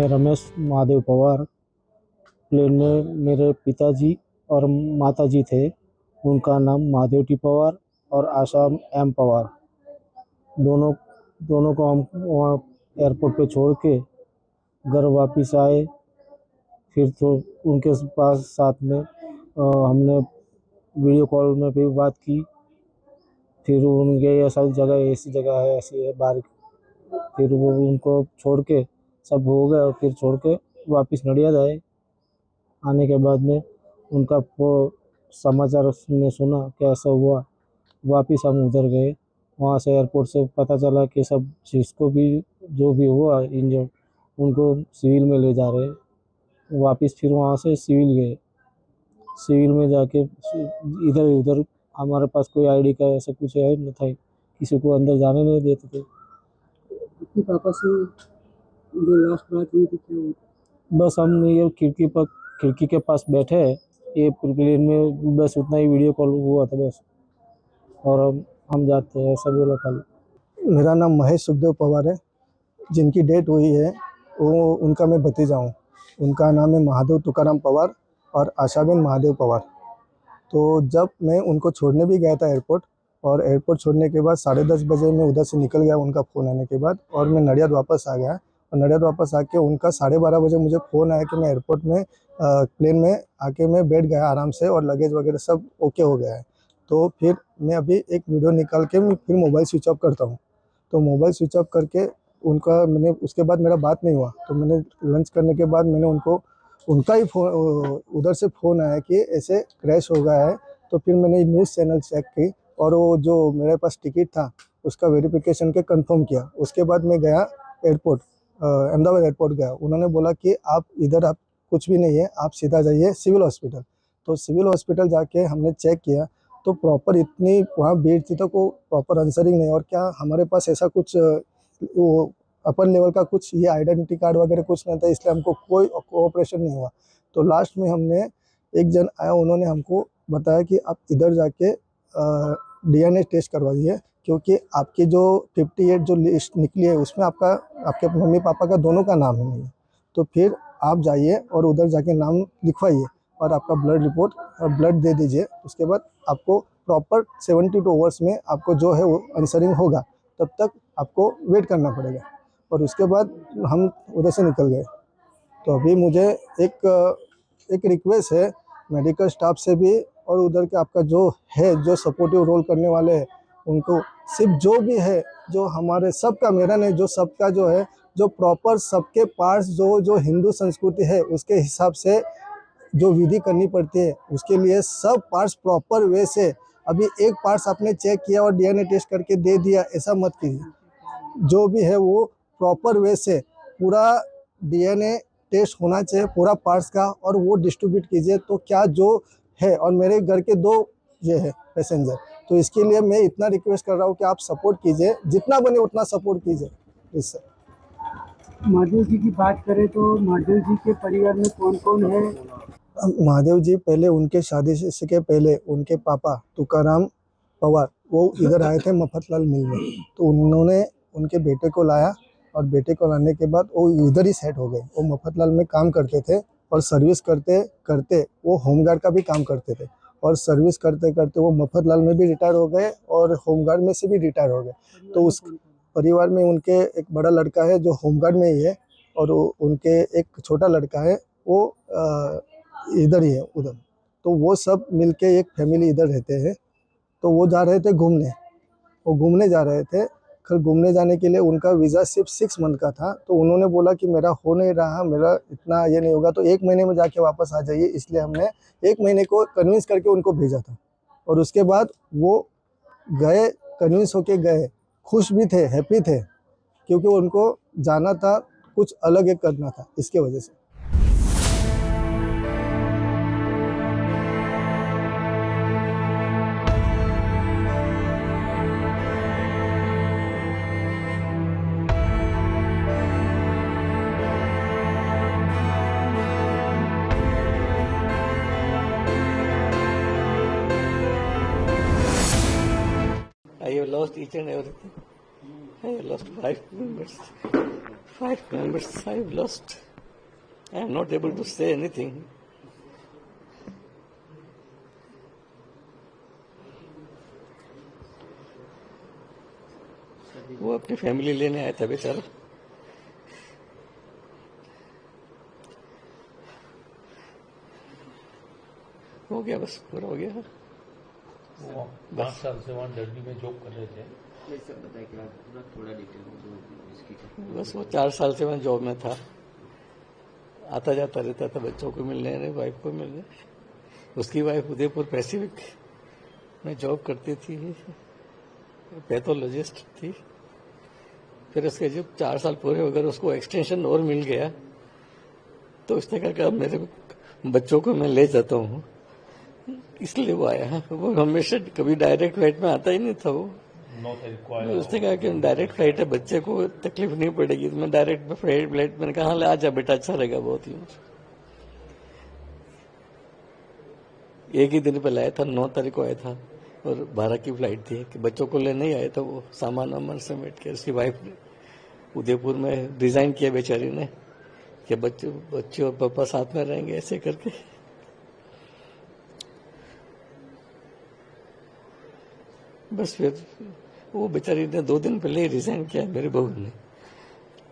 मैं रमेश महादेव पवार। प्लेन में मेरे पिताजी और माताजी थे। उनका नाम महादेव टी पवार और आशा एम पवार। दोनों दोनों को हम वहाँ एयरपोर्ट पे छोड़ के घर वापस आए। फिर तो उनके पास साथ में हमने वीडियो कॉल में भी बात की। फिर उनके ऐसा जगह ऐसी जगह है, ऐसी है बाहर। फिर वो उनको छोड़ के सब हो गया और फिर छोड़ के वापस नडियाद आए। आने के बाद में उनका वो समाचार में सुना कि ऐसा हुआ। वापस हम उधर गए। वहाँ से एयरपोर्ट से पता चला कि सब जिसको भी जो भी हुआ इंजर्ड उनको सिविल में ले जा रहे हैं। वापस फिर वहाँ से सिविल गए। सिविल में जाके इधर उधर हमारे पास कोई आईडी का ऐसा कुछ है न था। किसी को अंदर जाने नहीं देते थे। आपके पापा से जो लास्ट बात हुई थी क्या हुई? बस हम ये खिड़की के पास बैठे हैं। ये प्लेन में बस उतना ही वीडियो कॉल हुआ था बस। और हम जाते हैं ऐसा बोला खाली। मेरा नाम महेश सुखदेव पवार है। जिनकी डेट हुई है वो उनका मैं भतीजा हूँ। उनका नाम है महादेव तुकाराम पवार और आशाबेन महादेव पवार। तो जब मैं उनको छोड़ने भी गया था एयरपोर्ट, और एयरपोर्ट छोड़ने के बाद 10:30 बजे मैं उधर से निकल गया उनका फ़ोन आने के बाद, और मैं नडियाद वापस आ गया। और नडियाद वापस आके उनका 12:30 बजे मुझे फ़ोन आया कि मैं एयरपोर्ट में प्लेन में आके मैं बैठ गया आराम से, और लगेज वगैरह सब ओके हो गया है। तो फिर मैं अभी एक वीडियो निकाल के मैं फिर मोबाइल स्विच ऑफ करता हूँ। तो मोबाइल स्विच ऑफ करके उनका मैंने उसके बाद मेरा बात नहीं हुआ। तो मैंने लंच करने के बाद मैंने उनका ही फ़ोन उधर से फ़ोन आया कि ऐसे क्रैश हो गया है। तो फिर मैंने न्यूज़ चैनल चेक की और वो जो मेरे पास टिकट था उसका वेरिफिकेशन के कंफर्म किया। उसके बाद मैं गया एयरपोर्ट, अहमदाबाद एयरपोर्ट गया। उन्होंने बोला कि आप कुछ भी नहीं है, आप सीधा जाइए सिविल हॉस्पिटल। तो सिविल हॉस्पिटल जाके हमने चेक किया तो प्रॉपर इतनी वहाँ भीड़ थी तो को प्रॉपर आंसरिंग नहीं। और क्या हमारे पास ऐसा कुछ वो अपर लेवल का कुछ ये आइडेंटिटी कार्ड वगैरह कुछ नहीं था, इसलिए हमको कोई कोऑपरेशन नहीं हुआ। तो लास्ट में हमने एक जन आया, उन्होंने हमको बताया कि आप इधर जाके DNA टेस्ट करवाइए, क्योंकि आपकी जो 58 जो लिस्ट निकली है उसमें आपके मम्मी पापा का दोनों का नाम नहीं है। तो फिर आप जाइए और उधर जाके नाम लिखवाइए और आपका ब्लड दे दीजिए। उसके बाद आपको प्रॉपर 72 आवर्स में आपको जो है वो आंसरिंग होगा, तब तक आपको वेट करना पड़ेगा। और उसके बाद हम उधर से निकल गए। तो अभी मुझे एक रिक्वेस्ट है मेडिकल स्टाफ से भी, और उधर के आपका जो है जो सपोर्टिव रोल करने वाले हैं उनको, सिर्फ जो भी है जो हमारे सबका, मेरा नहीं, जो सबका जो है जो प्रॉपर सबके पार्ट्स जो हिंदू संस्कृति है उसके हिसाब से जो विधि करनी पड़ती है, उसके लिए सब पार्ट्स प्रॉपर वे से। अभी एक पार्ट्स आपने चेक किया और DNA टेस्ट करके दे दिया, ऐसा मत कीजिए। जो भी है वो प्रॉपर वे से पूरा DNA टेस्ट होना चाहिए पूरा पार्ट्स का, और वो डिस्ट्रीब्यूट कीजिए। तो क्या जो है, और मेरे घर के 2 ये है पैसेंजर, तो इसके लिए मैं इतना रिक्वेस्ट कर रहा हूँ कि आप सपोर्ट कीजिए, जितना बने उतना सपोर्ट कीजिए इससे। महादेव जी की बात करें तो महादेव जी के परिवार में कौन कौन है? महादेव जी पहले उनके शादी से के पहले उनके पापा तुकाराम पवार वो इधर आए थे मफतलाल मिल में। तो उन्होंने उनके बेटे को लाया, और बेटे को लाने के बाद वो इधर ही सेट हो गए। वो मफतलाल में काम करते थे और सर्विस करते करते वो होमगार्ड का भी काम करते थे, और सर्विस करते करते वो मफतलाल में भी रिटायर हो गए और होमगार्ड में से भी रिटायर हो गए। तो उस परिवार में उनके एक बड़ा लड़का है जो होमगार्ड में ही है, और उनके एक छोटा लड़का है वो इधर ही है उधर। तो वो सब मिलके एक फैमिली इधर रहते हैं। तो वो जा रहे थे घूमने, वो घूमने जा रहे थे। फिर घूमने जाने के लिए उनका वीज़ा सिर्फ 6 मंथ का था। तो उन्होंने बोला कि मेरा हो नहीं रहा, मेरा इतना ये नहीं होगा, तो 1 महीने में जाके वापस आ जाइए। इसलिए हमने 1 महीने को कन्विंस करके उनको भेजा था। और उसके बाद वो गए, कन्विंस होके गए, खुश भी थे, हैप्पी थे, क्योंकि उनको जाना था, कुछ अलग एक करना था, इसके वजह से। I have lost each and everything. I have lost 5 members. 5 members I have lost. I am not able to say anything. वो अपनी फैमिली लेने आया था बेचारा। हो गया, बस पूरा हो गया। वो 5 साल से वहाँ दिल्ली में जॉब कर रहे थे। बस वो 4 साल से वहाँ जॉब में था, आता जाता रहता था बच्चों को मिलने, वाइफ को मिलने। उसकी वाइफ उदयपुर पैसिफिक में जॉब करती थी, पैथोलॉजिस्ट थी। फिर उसके जब 4 साल पूरे हो गए, उसको एक्सटेंशन और मिल गया, तो उसने कहा मेरे बच्चों को मैं ले जाता हूँ, इसलिए वो आया। वो हमेशा कभी डायरेक्ट फ्लाइट में आता ही नहीं था वो। 9 तारीख को आया। उसने कहा कि डायरेक्ट फ्लाइट है, बच्चे को तकलीफ नहीं पड़ेगी, तो मैं डायरेक्ट फ्लाइट मैंने कहा ले आजा बेटा, अच्छा रहेगा बहुत ही। एक ही दिन पे लाया था, 9 तारीख को आया था, और 12 की फ्लाइट थी कि बच्चों को लेने ही आया था। वो सामान वामान समेट के उसकी वाइफ ने उदयपुर में डिजाइन किया बेचारी ने कि बच्चे और पापा साथ में रहेंगे, ऐसे करके। बस फिर वो बेचारी ने 2 दिन पहले ही रिजाइन किया, मेरी बहू ने।